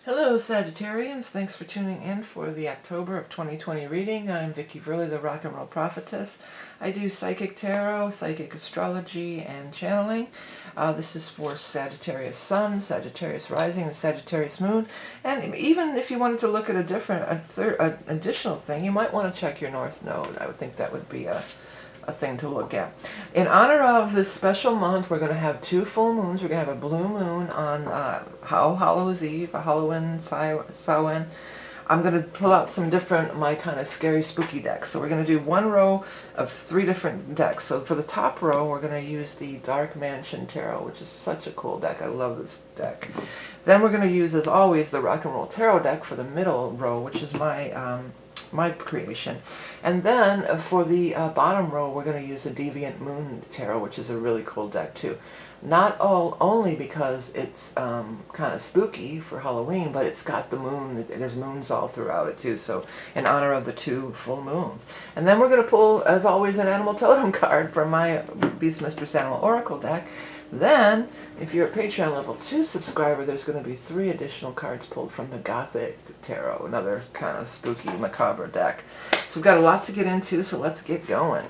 Hello Sagittarians, thanks for tuning in for the October of 2020 reading. I'm vickieverlie, the rock and roll prophetess. I do psychic tarot, psychic astrology, and channeling. This is for Sagittarius Sun, Sagittarius Rising, and Sagittarius Moon. And even if you wanted to look at an additional thing, you might want to check your North Node. I would think that would be a thing to look at. In honor of this special month, we're going to have two full moons. We're going to have a blue moon on All Hallows Eve, a Halloween, Samhain. I'm going to pull out some different, my kind of scary, spooky decks. So we're going to do one row of 3 different decks. So for the top row, we're going to use the Dark Mansion Tarot, which is such a cool deck. I love this deck. Then we're going to use, as always, the Rock and Roll Tarot deck for the middle row, which is my creation. And then for the bottom row, we're going to use the Deviant Moon Tarot, which is a really cool deck too. Not only because it's kind of spooky for Halloween, but it's got the moon. There's moons all throughout it too, so in honor of the 2 full moons. And then we're going to pull, as always, an Animal Totem card from my Beast Mistress Animal Oracle deck. Then, if you're a Patreon level 2 subscriber, there's going to be 3 additional cards pulled from the Gothic Tarot, another kind of spooky, macabre deck. So we've got a lot to get into, so let's get going.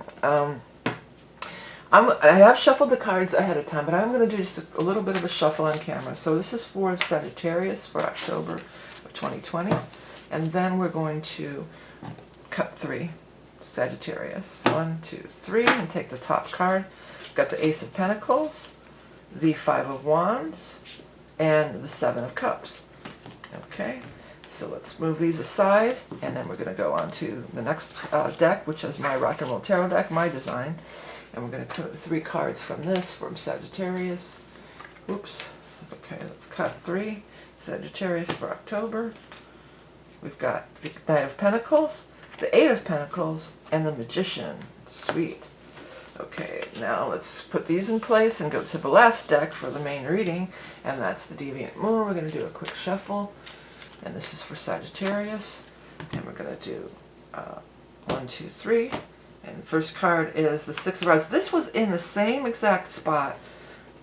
I have shuffled the cards ahead of time, but I'm going to do just a little bit of a shuffle on camera. So this is for Sagittarius for October of 2020. And then we're going to cut 3 Sagittarius. 1, 2, 3, and take the top card. We've got the Ace of Pentacles, the 5 of Wands, and the 7 of Cups. Okay, so let's move these aside, and then we're going to go on to the next deck, which is my Rock and Roll Tarot deck, my design. And we're going to cut 3 cards from this, from Sagittarius. Oops. Okay, let's cut 3. Sagittarius for October. We've got the Knight of Pentacles, the 8 of Pentacles, and the Magician. Sweet. Okay, now let's put these in place and go to the last deck for the main reading, and that's the Deviant Moon. We're going to do a quick shuffle, and this is for Sagittarius, and we're going to do 1, 2, 3, and the first card is the 6 of Wands. This was in the same exact spot,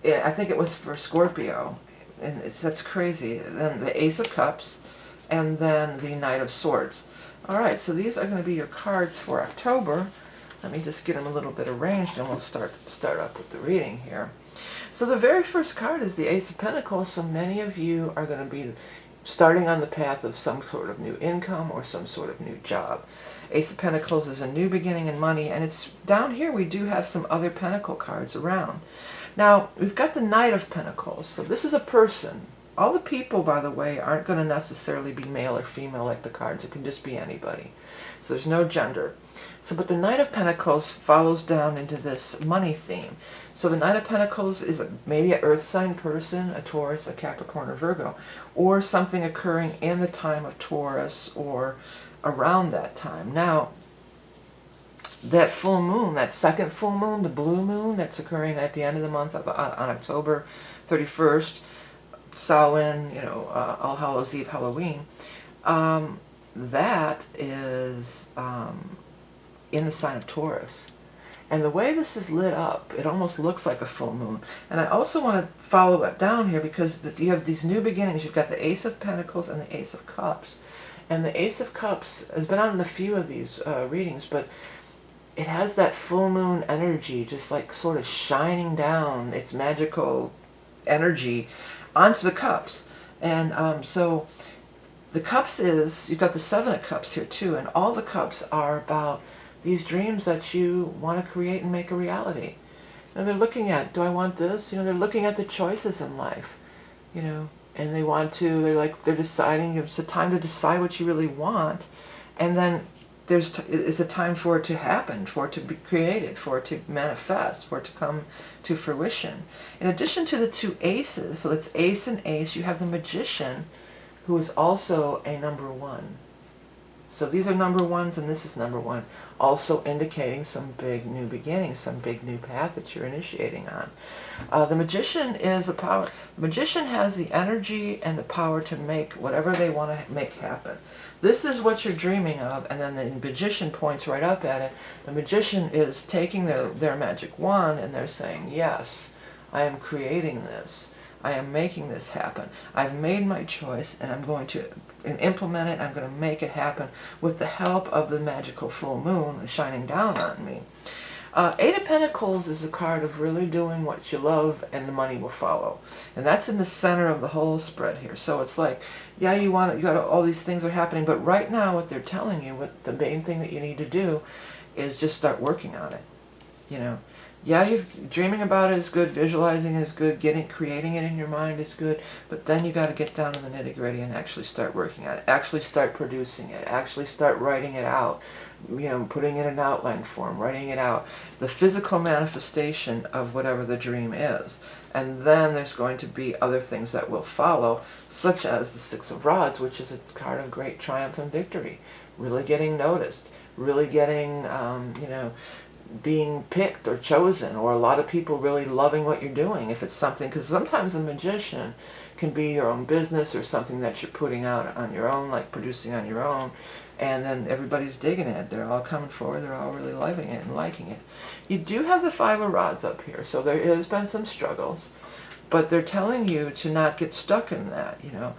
I think it was for Scorpio, and that's crazy. Then the Ace of Cups, and then the Knight of Swords. Alright, so these are going to be your cards for October. Let me just get them a little bit arranged, and we'll start up with the reading here. So the very first card is the Ace of Pentacles. So many of you are going to be starting on the path of some sort of new income or some sort of new job. Ace of Pentacles is a new beginning in money, and it's down here we do have some other Pentacle cards around. Now, we've got the Knight of Pentacles. So this is a person. All the people, by the way, aren't going to necessarily be male or female like the cards. It can just be anybody. So there's no gender. So, but the Knight of Pentacles follows down into this money theme. So the Knight of Pentacles is maybe an earth sign person, a Taurus, a Capricorn, or Virgo, or something occurring in the time of Taurus or around that time. Now, that full moon, that second full moon, the blue moon that's occurring at the end of the month on October 31st, Samhain, All Hallows Eve, Halloween, that is in the sign of Taurus. And the way this is lit up, it almost looks like a full moon. And I also want to follow it down here because you have these new beginnings. You've got the Ace of Pentacles and the Ace of Cups. And the Ace of Cups has been on a few of these readings, but it has that full moon energy, just like sort of shining down its magical energy onto the cups. And so the cups is, you've got the 7 of Cups here too, and all the cups are about these dreams that you want to create and make a reality. And they're looking at, do I want this? They're looking at the choices in life, and they want to, they're deciding, it's a time to decide what you really want, and then it's a time for it to happen, for it to be created, for it to manifest, for it to come to fruition. In addition to the 2 aces, so it's ace and ace, you have the Magician, who is also a number 1. So these are number 1s, and this is number 1, also indicating some big new beginning, some big new path that you're initiating on. The Magician is a power. The Magician has the energy and the power to make whatever they want to make happen. This is what you're dreaming of, and then the Magician points right up at it. The Magician is taking their magic wand, and they're saying, yes, I am creating this. I am making this happen. I've made my choice, and I'm going to implement it. I'm going to make it happen with the help of the magical full moon shining down on me. Eight of Pentacles is a card of really doing what you love, and the money will follow. And that's in the center of the whole spread here. So it's like, yeah, you got all these things are happening, but right now what they're telling you, what the main thing that you need to do is just start working on it. You know, yeah, dreaming about it is good, visualizing it is good, creating it in your mind is good, but then you got to get down to the nitty-gritty and actually start working on it, actually start producing it, actually start writing it out, you know, putting it in an outline form, writing it out, the physical manifestation of whatever the dream is. And then there's going to be other things that will follow, such as the Six of Rods, which is a card of great triumph and victory, really getting noticed, really getting, you know, being picked or chosen, or a lot of people really loving what you're doing. If it's something, because sometimes a magician can be your own business or something that you're putting out on your own, like producing on your own, and then everybody's digging it. They're all coming forward, they're all really loving it and liking it. You do have the Five of Rods up here, so there has been some struggles, but they're telling you to not get stuck in that, you know.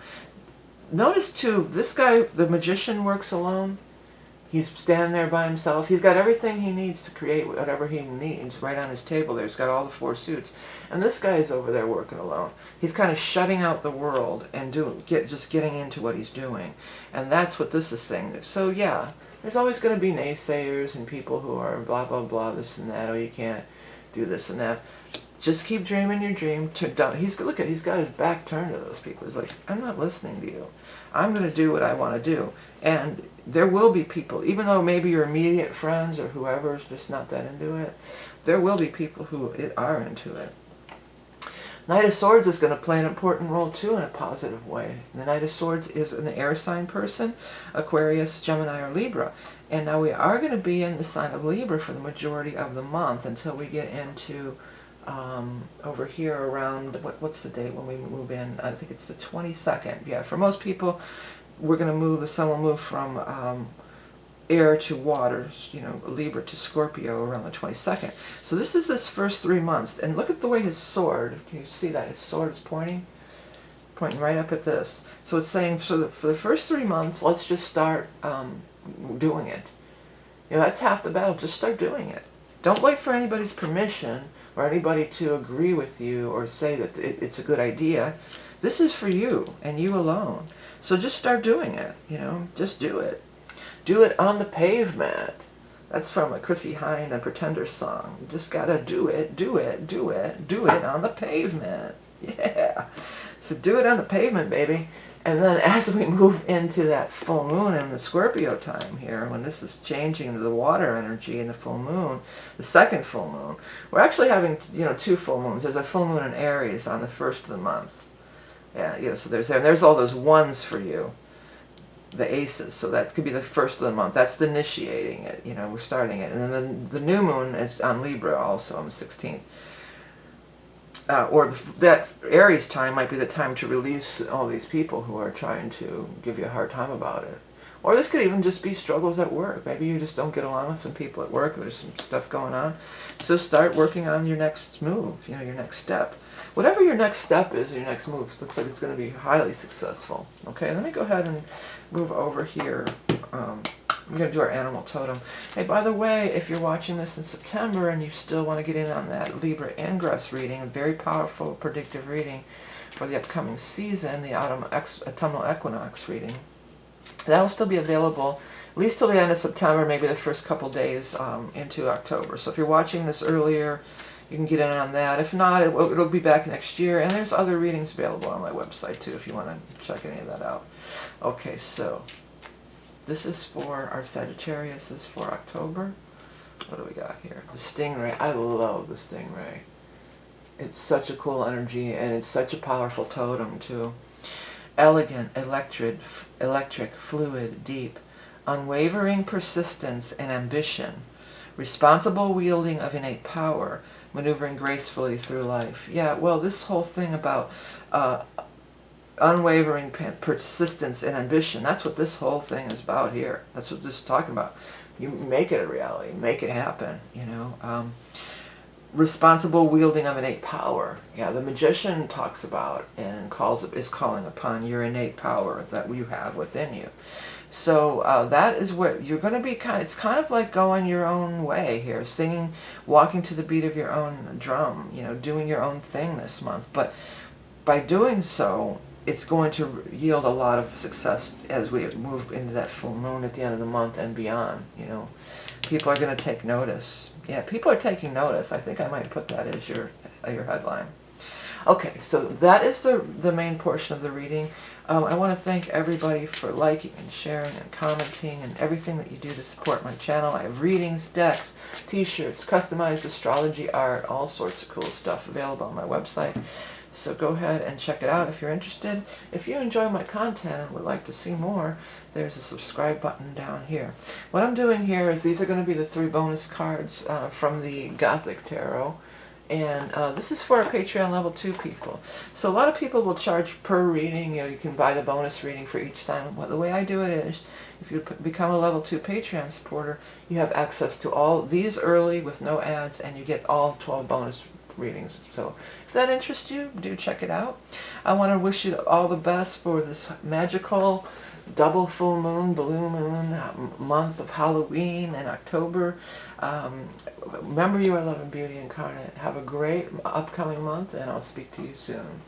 Notice too, this guy, the magician, works alone. He's standing there by himself. He's got everything he needs to create whatever he needs right on his table there. He's got all the four suits. And this guy is over there working alone. He's kind of shutting out the world and just getting into what he's doing. And that's what this is saying. So yeah, there's always going to be naysayers and people who are blah, blah, blah, this and that. Oh, you can't do this and that. Just keep dreaming your dream. He's got his back turned to those people. He's like, I'm not listening to you. I'm going to do what I want to do. And there will be people, even though maybe your immediate friends or whoever is just not that into it, there will be people who are into it. Knight of Swords is going to play an important role too in a positive way. The Knight of Swords is an air sign person, Aquarius, Gemini, or Libra. And now we are going to be in the sign of Libra for the majority of the month until we get into over here around, what's the date when we move in? I think it's the 22nd. Yeah, for most people, we're going to move, the sun will move from air to water, you know, Libra to Scorpio around the 22nd. So this is this first 3 months. And look at the way his sword, can you see that? His sword is pointing right up at this. So it's saying, so for the first 3 months, let's just start doing it. You know, that's half the battle. Just start doing it. Don't wait for anybody's permission or anybody to agree with you or say that it's a good idea. This is for you and you alone. So just start doing it, you know, just do it. Do it on the pavement. That's from a Chrissy Hynde and Pretender song. You just gotta do it, do it, do it, do it on the pavement. Yeah. So do it on the pavement, baby. And then as we move into that full moon and the Scorpio time here, when this is changing to the water energy and the full moon, the second full moon, we're actually having, you know, 2 full moons. There's a full moon in Aries on the 1st of the month. Yeah, you know, so there's all those ones for you, the aces. So that could be the 1st of the month. That's the initiating it. You know, we're starting it. And then the new moon is on Libra also on the 16th. That Aries time might be the time to release all these people who are trying to give you a hard time about it. Or this could even just be struggles at work. Maybe you just don't get along with some people at work. There's some stuff going on. So start working on your next move, you know, your next step. Whatever your next step is, your next move, looks like it's going to be highly successful. Okay, let me go ahead and move over here. We're going to do our animal totem. Hey, by the way, if you're watching this in September and you still want to get in on that Libra Ingress reading, a very powerful predictive reading for the upcoming season, the autumnal equinox reading, that will still be available at least till the end of September, maybe the first couple days into October. So if you're watching this earlier, you can get in on that. If not, it'll be back next year. And there's other readings available on my website too if you want to check any of that out. Okay, so this is for our Sagittarius, this is for October. What do we got here? The Stingray. I love the Stingray. It's such a cool energy and it's such a powerful totem too. Elegant, electric, fluid, deep, unwavering persistence and ambition, responsible wielding of innate power, maneuvering gracefully through life. Yeah, well, this whole thing about unwavering persistence and ambition, that's what this whole thing is about here. That's what this is talking about. You make it a reality, make it happen, you know. responsible wielding of innate power. Yeah, the magician talks about and is calling upon your innate power that you have within you. So that is what you're going to be it's kind of like going your own way here, singing, walking to the beat of your own drum, you know, doing your own thing this month. But by doing so, it's going to yield a lot of success as we move into that full moon at the end of the month and beyond, you know. People are going to take notice. Yeah, people are taking notice. I think I might put that as your headline. Okay, so that is the main portion of the reading. I want to thank everybody for liking and sharing and commenting and everything that you do to support my channel. I have readings, decks, t-shirts, customized astrology art, all sorts of cool stuff available on my website. So go ahead and check it out if you're interested. If you enjoy my content and would like to see more, there's a subscribe button down here. What I'm doing here is these are going to be the 3 bonus cards from the Gothic Tarot. And this is for our Patreon level 2 people. So a lot of people will charge per reading. You know, you can buy the bonus reading for each time. Well, the way I do it is, if you become a level 2 Patreon supporter, you have access to all these early with no ads, and you get all 12 bonus readings. So if that interests you, do check it out. I want to wish you all the best for this magical double full moon, blue moon month of Halloween and October. Remember, you are love and beauty incarnate. Have a great upcoming month, and I'll speak to you soon.